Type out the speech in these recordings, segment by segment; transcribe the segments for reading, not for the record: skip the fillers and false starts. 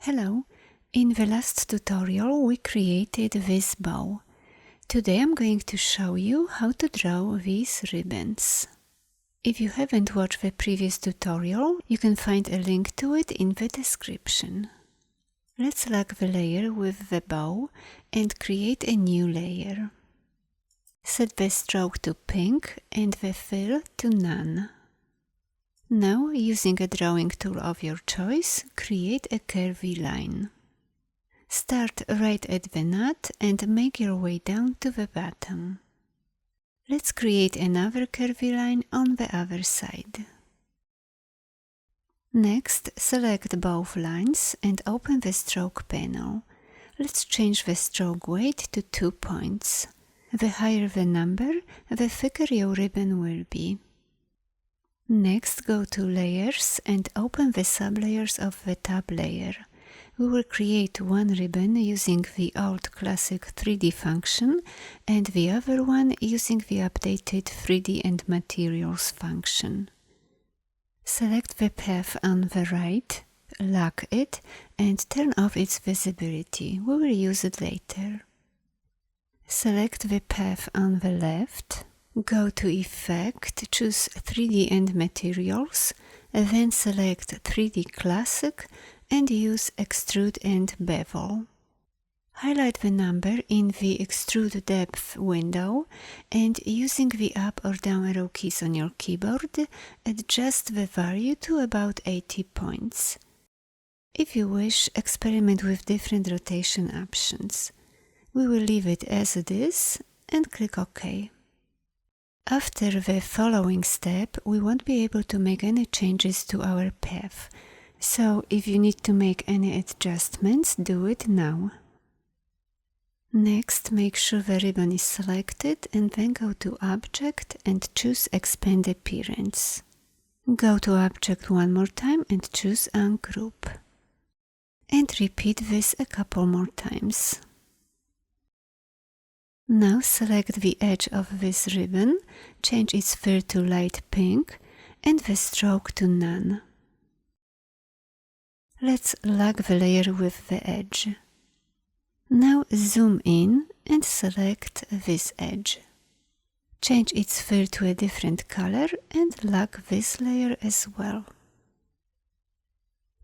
Hello! In the last tutorial we created this bow. Today I'm going to show you how to draw these ribbons. If you haven't watched the previous tutorial, you can find a link to it in the description. Let's select the layer with the bow and create a new layer. Set the stroke to pink and the fill to none. Now, using a drawing tool of your choice, create a curvy line. Start right at the nut and make your way down to the bottom. Let's create another curvy line on the other side. Next, select both lines and open the stroke panel. Let's change the stroke weight to 2 points. The higher the number, the thicker your ribbon will be. Next, go to Layers and open the sublayers of the top layer. We will create one ribbon using the old classic 3D function and the other one using the updated 3D and materials function. Select the path on the right, lock it and turn off its visibility. We will use it later. Select the path on the left. Go to Effect, choose 3D and Materials, then select 3D Classic and use Extrude and Bevel. Highlight the number in the Extrude Depth window and using the up or down arrow keys on your keyboard, adjust the value to about 80 points. If you wish, experiment with different rotation options. We will leave it as it is and click OK. After the following step, we won't be able to make any changes to our path, so if you need to make any adjustments, do it now. Next, make sure the ribbon is selected and then go to Object and choose Expand Appearance. Go to Object one more time and choose Ungroup. And repeat this a couple more times. Now select the edge of this ribbon, change its fill to light pink and the stroke to none. Let's lock the layer with the edge. Now zoom in and select this edge. Change its fill to a different color and lock this layer as well.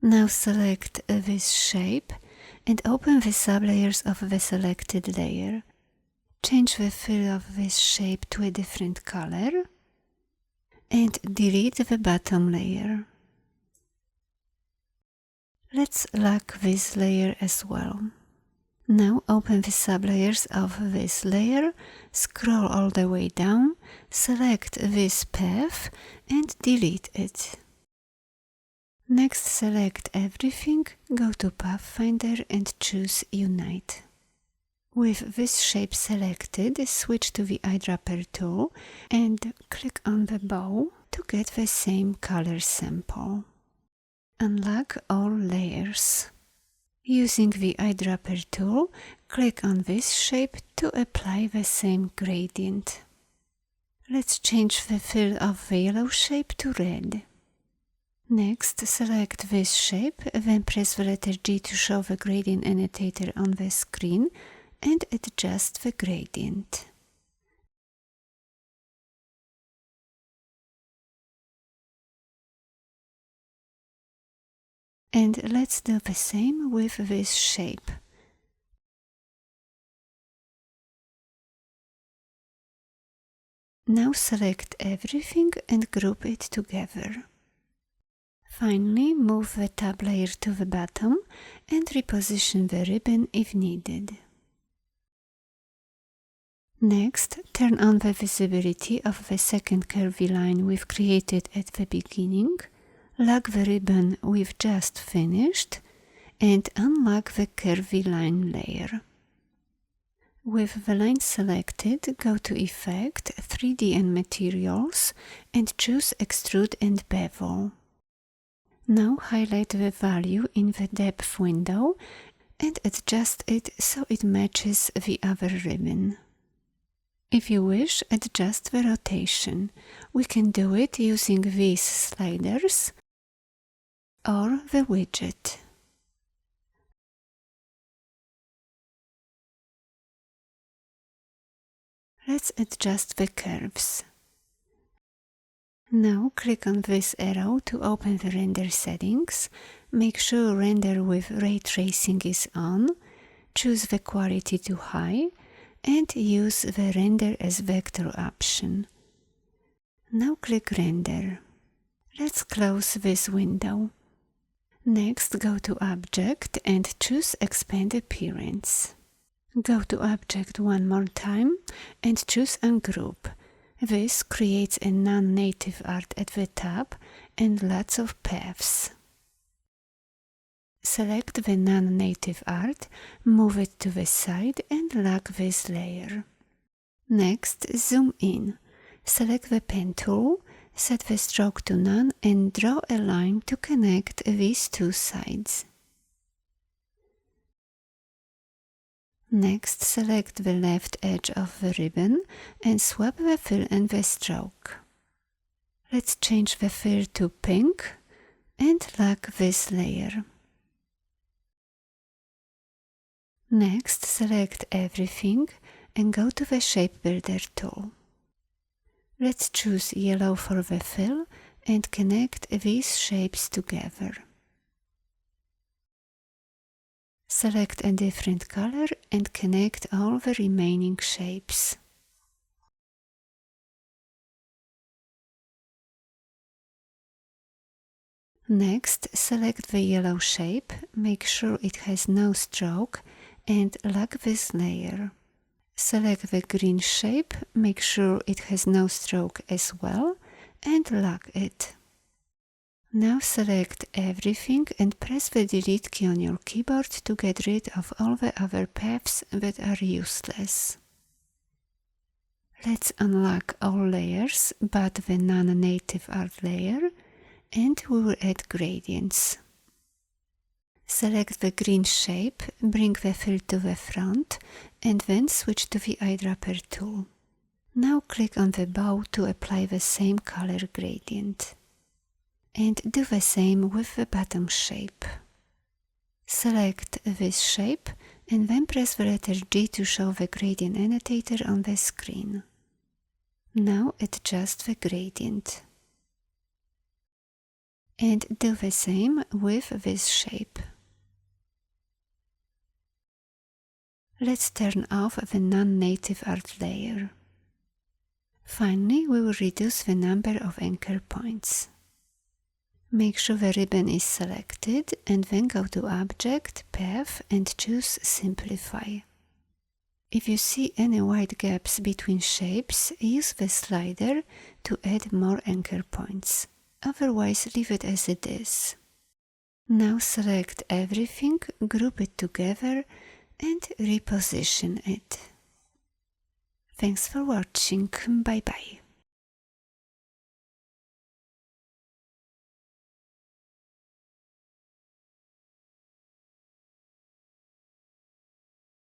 Now select this shape and open the sublayers of the selected layer. Change the fill of this shape to a different color and delete the bottom layer. Let's lock this layer as well. Now open the sublayers of this layer, scroll all the way down, select this path and delete it. Next, select everything, go to Pathfinder and choose Unite. With this shape selected, switch to the eyedropper tool and click on the bow to get the same color sample. Unlock all layers. Using the eyedropper tool, click on this shape to apply the same gradient. Let's change the fill of the yellow shape to red. Next, select this shape, then press the letter G to show the gradient annotator on the screen and adjust the gradient. And let's do the same with this shape. Now select everything and group it together. Finally, move the top layer to the bottom and reposition the ribbon if needed. Next, turn on the visibility of the second curvy line we've created at the beginning, lock the ribbon we've just finished, and unlock the curvy line layer. With the line selected, go to Effect, 3D and Materials, and choose Extrude and Bevel. Now highlight the value in the Depth window and adjust it so it matches the other ribbon. If you wish, adjust the rotation. We can do it using these sliders or the widget. Let's adjust the curves. Now click on this arrow to open the render settings. Make sure render with ray tracing is on. Choose the quality to high and use the render as vector option. Now click render. Let's close this window. Next, go to Object and choose Expand Appearance. Go to Object one more time and choose Ungroup. This creates a non-native art at the top and lots of paths. Select the non-native art, move it to the side and lock this layer. Next, zoom in. Select the pen tool, set the stroke to none and draw a line to connect these two sides. Next, select the left edge of the ribbon and swap the fill and the stroke. Let's change the fill to pink and lock this layer. Next, select everything and go to the Shape Builder tool. Let's choose yellow for the fill and connect these shapes together. Select a different color and connect all the remaining shapes. Next, select the yellow shape, make sure it has no stroke and lock this layer. Select the green shape, make sure it has no stroke as well and lock it. Now select everything and press the Delete key on your keyboard to get rid of all the other paths that are useless. Let's unlock all layers but the non-native art layer and we will add gradients. Select the green shape, bring the fill to the front and then switch to the eyedropper tool. Now click on the bow to apply the same color gradient. And do the same with the bottom shape. Select this shape and then press the letter G to show the gradient annotator on the screen. Now adjust the gradient. And do the same with this shape. Let's turn off the non-native art layer. Finally, we will reduce the number of anchor points. Make sure the ribbon is selected and then go to Object, Path and choose Simplify. If you see any wide gaps between shapes, use the slider to add more anchor points. Otherwise, leave it as it is. Now select everything, group it together and reposition it. Thanks for watching. Bye bye.